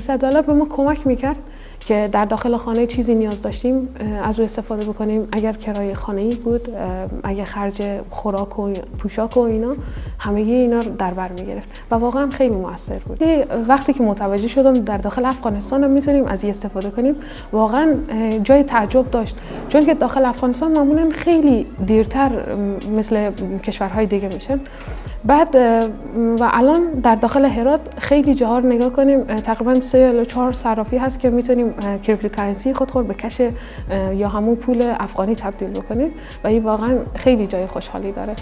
$300 به ما کمک میکرد که در داخل خانه چیزی نیاز داشتیم از او استفاده بکنیم. اگر کرایه خانه‌ای بود، اگر خرج خوراک و پوشاک و اینا، همگی اینا رو در بر میگرفت و واقعا خیلی موثر بود. وقتی که متوجه شدم در داخل افغانستان هم میتونیم از این استفاده کنیم، واقعا جای تعجب داشت، چون که داخل افغانستان معمولا خیلی دیرتر مثل کشورهای دیگه میشن. بعد و الان در داخل هرات خیلی جاها رو نگاه کنیم، تقریبا 3 یا 4 صرافی هست که میتونیم کریپتوکارنسی خود به کش یا همون پول افغانی تبدیل بکنیم و این واقعا خیلی جای خوشحالی داره.